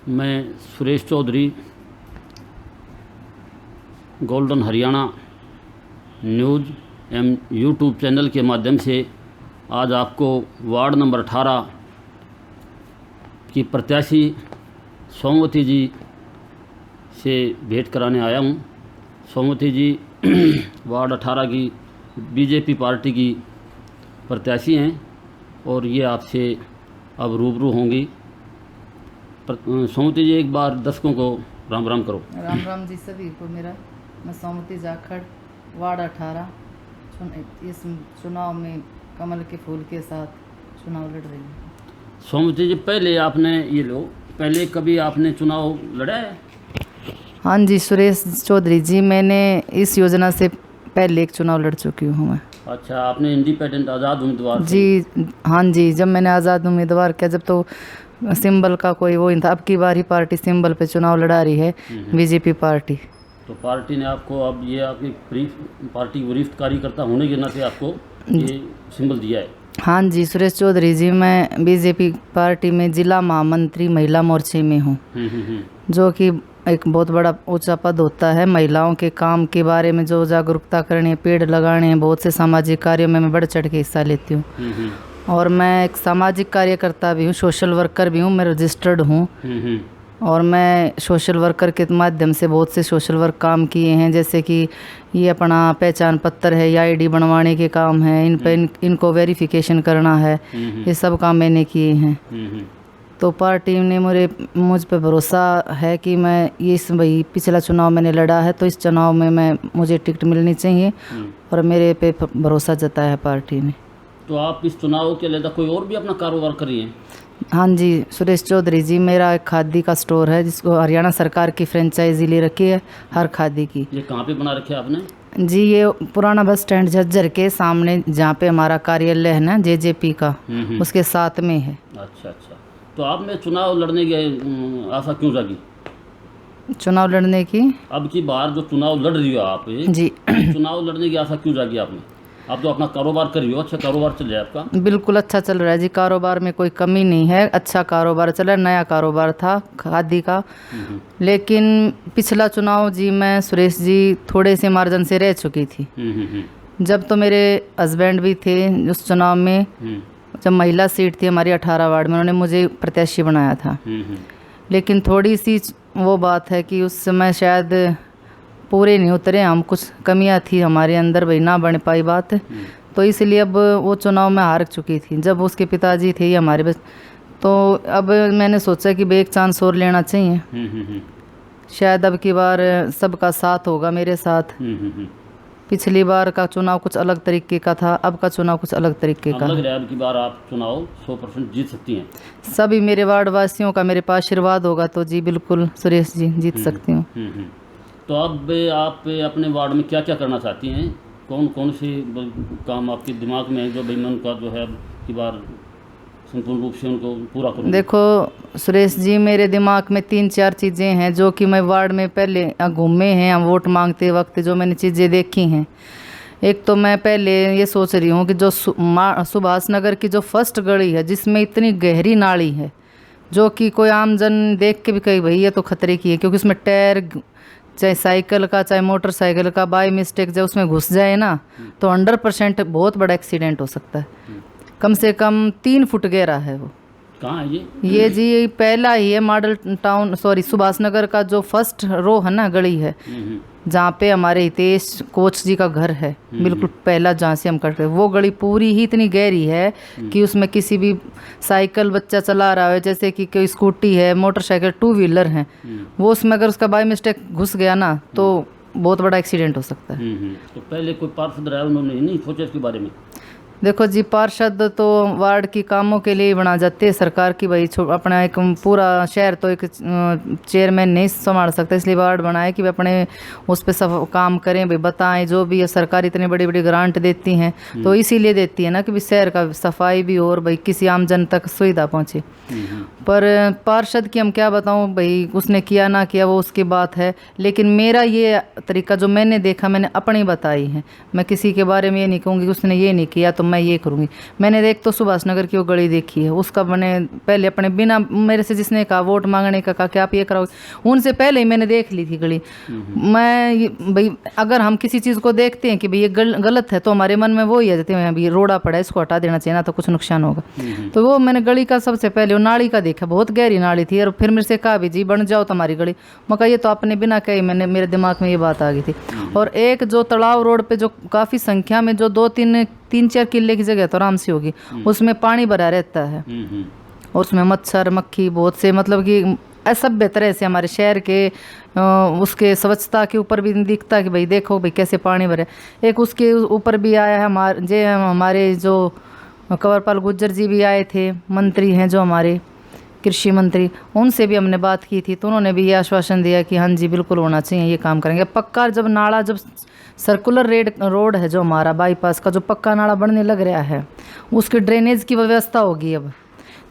मैं Suresh Chaudhary golden Haryana news एवं YouTube channel के माध्यम से आज आपको वार्ड नंबर 18 की प्रत्याशी सोमवती जी से भेंट कराने आया हूँ। सोमवती जी वार्ड 18 की बीजेपी पार्टी की प्रत्याशी हैं और ये आपसे अब रूबरू होंगी। सोमवती जी एक बार दर्शकों को राम राम करो। राम राम जी सभी को मेरा। मैं सोमवती जाखड़ वार्ड 18 इस चुनाव में कमल के फूल के साथ चुनाव लड़ रही हूँ। सोमवती जी पहले कभी आपने चुनाव लड़ा है? हाँ जी सुरेश चौधरी जी, मैंने इस योजना से पहले एक चुनाव लड़ चुकी हूँ मैं। अच्छा, आपने इंडिपेंडेंट आज़ाद उम्मीदवार जी हाँ जी, जब मैंने आज़ाद उम्मीदवार किया, जब तो सिंबल का कोई वो नहीं था। अब की बार ही पार्टी सिंबल पे चुनाव लड़ा रही है, बीजेपी पार्टी। तो पार्टी ने आपको अब ये आपकी पार्टी वरिष्ठ कार्यकर्ता होने के नाते आपको ये सिंबल दिया है? हाँ जी सुरेश चौधरी जी, मैं बीजेपी पार्टी में जिला महामंत्री महिला मोर्चे में हूँ, जो कि एक बहुत बड़ा ऊंचा पद होता है। महिलाओं के काम के बारे में जो जागरूकता करनी है, पेड़ लगाने हैं, बहुत से सामाजिक कार्यों में मैं बढ़ चढ़ के हिस्सा लेती हूँ। और मैं एक सामाजिक कार्यकर्ता भी हूँ, सोशल वर्कर भी हूँ, मैं रजिस्टर्ड हूँ। और मैं सोशल वर्कर के माध्यम से बहुत से सोशल वर्क काम किए हैं, जैसे कि ये अपना पहचान पत्र है या आईडी बनवाने के काम है, इन पे इनको वेरिफिकेशन करना है, ये सब काम मैंने किए हैं। तो पार्टी ने मुझ पे भरोसा है कि मैं भाई पिछला चुनाव मैंने लड़ा है, तो इस चुनाव में मुझे टिकट मिलनी चाहिए और मेरे पे भरोसा जताया है पार्टी ने। तो आप इस चुनाव के लिए कोई और भी अपना कारोबार कर रही हैं? हाँ जी सुरेश चौधरी जी, मेरा एक खादी का स्टोर है जिसको हरियाणा सरकार की फ्रेंचाइजी ले रखी है, हर खादी की। ये कहाँ पे बना रखे आपने? जी ये पुराना बस स्टैंड झज्जर के सामने, जहाँ पे हमारा कार्यालय है ना जेजेपी का, उसके साथ में है। अच्छा अच्छा, तो आप में चुनाव लड़ने की आशा क्यों जागी? चुनाव लड़ने की अब की बार जो चुनाव लड़ रही हो आप जी चुनाव लड़ने की आशा क्यों जागी आप में? आप तो अपना कारोबार कर रही हो, अच्छा कारोबार चल रहा है आपका? बिल्कुल अच्छा चल रहा है जी, कारोबार में कोई कमी नहीं है, अच्छा कारोबार चल रहा है। नया कारोबार था खादी का, लेकिन पिछला चुनाव जी मैं सुरेश जी थोड़े से मार्जिन से रह चुकी थी। जब तो मेरे हस्बैंड भी थे उस चुनाव में, जब महिला सीट थी हमारी 18 वार्ड में, उन्होंने मुझे प्रत्याशी बनाया था। लेकिन थोड़ी सी वो बात है कि उस समय शायद पूरे नहीं उतरे हम, कुछ कमियां थी हमारे अंदर, भाई ना बन पाई बात, तो इसलिए अब वो चुनाव में हार चुकी थी। जब उसके पिताजी थे हमारे बस, तो अब मैंने सोचा कि भाई एक चांस और लेना चाहिए, शायद अब की बार सबका साथ होगा मेरे साथ। पिछली बार का चुनाव कुछ अलग तरीके का था, अब का चुनाव कुछ अलग तरीके का। लग रहा है अब की बार आप चुनाव 100% जीत सकती हैं। सभी मेरे वार्ड वासियों का मेरे पास आशीर्वाद होगा तो जी बिल्कुल सुरेश जी जीत सकती हूँ। तो अब आप अपने वार्ड में क्या क्या करना चाहती हैं? कौन कौन से काम आपके दिमाग में है जो भाई मन का जो है की बार संपूर्ण रूप से उनको पूरा करूँ? देखो सुरेश जी, मेरे दिमाग में 3-4 चीज़ें हैं जो कि मैं वार्ड में पहले घूमे हैं, हम वोट मांगते वक्त जो मैंने चीज़ें देखी हैं। एक तो मैं पहले ये सोच रही हूँ कि जो सुभाष नगर की जो फर्स्ट गली है, जिसमें इतनी गहरी नाली है, जो कि कोई आम जन देख के भी कहे भाई ये तो खतरे की है, क्योंकि उसमें टायर चाहे साइकिल का चाहे मोटरसाइकिल का बाय मिस्टेक जब उसमें घुस जाए ना, तो 100% बहुत बड़ा एक्सीडेंट हो सकता है। कम से कम 3 फुट गहरा है वो। कहाँ है ये जी पहला ही है model town, sorry Subhash Nagar का जो फर्स्ट रो है ना गली है, जहाँ पे हमारे हितेश कोच जी का घर है, बिल्कुल पहला जहाँ से हम कट रहे, वो गली पूरी ही इतनी गहरी है कि उसमें किसी भी साइकिल बच्चा चला रहा है, जैसे कि कोई स्कूटी है, मोटरसाइकिल, 2 व्हीलर है, वो उसमें अगर उसका बाय मिस्टेक घुस गया ना तो बहुत बड़ा एक्सीडेंट हो सकता है। तो पहले कोई पार्षद रहा, उन्होंने नहीं सोचा इसके बारे में? देखो जी, पार्षद तो वार्ड की कामों के लिए ही बना जाते हैं सरकार की, भाई अपना एक पूरा शहर तो एक चेयरमैन नहीं संभाल सकता, इसलिए वार्ड बनाया कि वे अपने उस पर सब काम करें, भाई बताएं जो भी है। सरकार इतनी बड़ी बड़ी ग्रांट देती हैं तो इसीलिए देती है ना कि भाई शहर का सफाई भी और भाई किसी आम जन तक सुविधा पहुँचे। पर पार्षद की हम क्या बताऊं, भाई उसने किया ना किया वो उसकी बात है, लेकिन मेरा ये तरीका जो मैंने देखा मैंने अपनी बताई है। मैं किसी के बारे में ये नहीं कहूँगी कि उसने ये नहीं किया तो मैं ये करूँगी। मैंने एक तो सुभाष नगर की वो गली देखी है, उसका मैंने पहले अपने बिना मेरे से जिसने कहा वोट मांगने का कहा कि आप ये कराओगे, उनसे पहले ही मैंने देख ली थी गली। मैं भाई अगर हम किसी चीज़ को देखते हैं कि भाई ये गलत है तो हमारे मन में वो ही आ जाते हैं अभी रोड़ा पड़ा है इसको हटा देना चाहिए ना तो कुछ नुकसान होगा। तो वो मैंने गली का सबसे पहले वो नाली का देखा, बहुत गहरी नाली थी, और फिर मेरे से कहा भी जी बन जाओ तुम्हारी गली। मैं कहा ये तो अपने बिना कही मैंने मेरे दिमाग में ये बात आ गई थी। और एक जो तालाब रोड पे जो काफ़ी संख्या में जो 2-3-4 किले की जगह तो आराम से होगी, उसमें पानी भरा रहता है और उसमें मच्छर मक्खी बहुत से मतलब कि असभ्य तरह से हमारे शहर के उसके स्वच्छता के ऊपर भी दिखता है कि भाई देखो भाई कैसे पानी भरे। एक उसके ऊपर भी आया है हमारे जो कंवरपाल गुर्जर जी भी आए थे, मंत्री हैं जो हमारे कृषि मंत्री, उनसे भी हमने बात की थी तो उन्होंने भी ये आश्वासन दिया कि हाँ जी बिल्कुल होना चाहिए, ये काम करेंगे। पक्का जब नाला जब सर्कुलर रोड है जो हमारा बाईपास का जो पक्का नाला बनने लग रहा है उसकी ड्रेनेज की व्यवस्था होगी। अब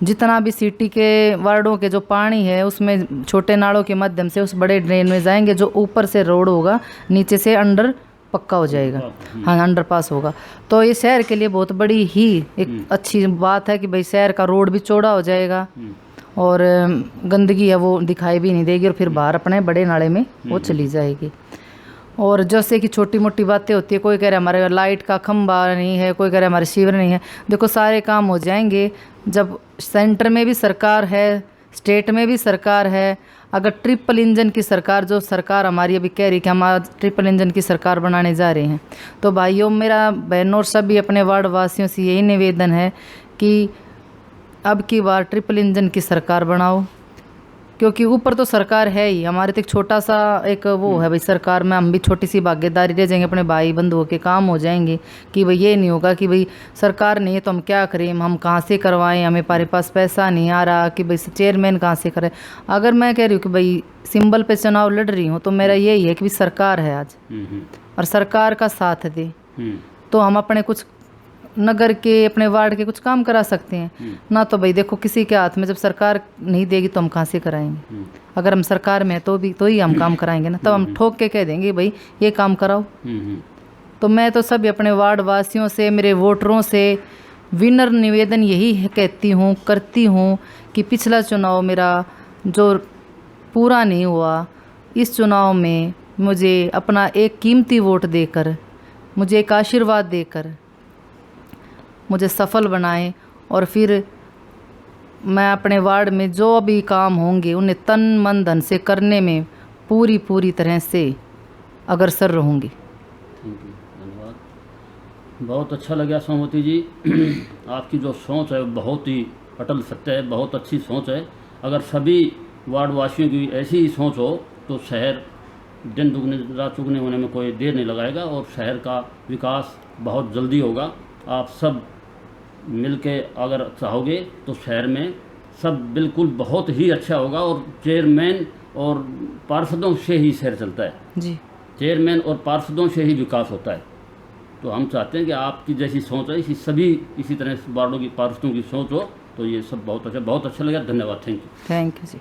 जितना भी सिटी के वार्डों के जो पानी है उसमें छोटे नालों के माध्यम से उस बड़े ड्रेन में जाएंगे, जो ऊपर से रोड होगा नीचे से अंडर पक्का हो जाएगा, हाँ अंडर पास होगा। तो ये शहर के लिए बहुत बड़ी ही एक अच्छी बात है कि भाई शहर का रोड भी चौड़ा हो जाएगा और गंदगी है वो दिखाई भी नहीं देगी और फिर बाहर अपने बड़े नाले में वो चली जाएगी। और जैसे कि छोटी मोटी बातें होती है, कोई कह रहा है हमारे लाइट का खंभा नहीं है, कोई कह रहा है हमारे सीवर नहीं है। देखो सारे काम हो जाएंगे जब सेंटर में भी सरकार है, स्टेट में भी सरकार है। अगर ट्रिपल इंजन की सरकार जो सरकार हमारी अभी कह रही कि हम आज ट्रिपल इंजन की सरकार बनाने जा रहे हैं, तो भाइयों मेरा बहनों और सभी अपने वार्ड वासियों से यही निवेदन है कि अब की बार ट्रिपल इंजन की सरकार बनाओ, क्योंकि ऊपर तो सरकार है ही, हमारे तो एक छोटा सा एक वो है भाई सरकार में हम भी छोटी सी भागीदारी रह जाएंगे, अपने भाई बंधुओं के काम हो जाएंगे कि भाई ये नहीं होगा कि भाई सरकार नहीं है तो हम क्या करें, हम कहाँ से करवाएं, हमारे पास पैसा नहीं आ रहा कि भाई चेयरमैन कहाँ से करें। अगर मैं कह रही हूँ कि भाई सिंबल पे चुनाव लड़ रही हूँ तो मेरा यही है कि भाई सरकार है आज और सरकार का साथ दे तो हम अपने कुछ नगर के अपने वार्ड के कुछ काम करा सकते हैं ना। तो भाई देखो किसी के हाथ में जब सरकार नहीं देगी तो हम कहाँ से कराएंगे। अगर हम सरकार में है तो ही हम काम कराएंगे ना, तब हम ठोक के कह देंगे भाई ये काम कराओ। तो मैं तो सभी अपने वार्ड वासियों से, मेरे वोटरों से विनर निवेदन यही कहती हूँ करती हूँ कि पिछला चुनाव मेरा जो पूरा नहीं हुआ, इस चुनाव में मुझे अपना एक कीमती वोट देकर, मुझे एक आशीर्वाद देकर मुझे सफल बनाएं और फिर मैं अपने वार्ड में जो भी काम होंगे उन्हें तन मन धन से करने में पूरी तरह से अग्रसर रहूँगी। धन्यवाद, बहुत अच्छा लगा सोमवती जी। आपकी जो सोच है बहुत ही अटल सत्य है, बहुत अच्छी सोच है। अगर सभी वार्ड वासियों की ऐसी ही सोच हो तो शहर दिन दुगने रात चुगने होने में कोई देर नहीं लगाएगा और शहर का विकास बहुत जल्दी होगा। आप सब मिलके अगर चाहोगे तो शहर में सब बिल्कुल बहुत ही अच्छा होगा और चेयरमैन और पार्षदों से ही शहर चलता है जी, चेयरमैन और पार्षदों से ही विकास होता है। तो हम चाहते हैं कि आपकी जैसी सोच है इसी तरह वार्डों की पार्षदों की सोच हो तो ये सब बहुत अच्छा लगा। धन्यवाद, थैंक यू जी।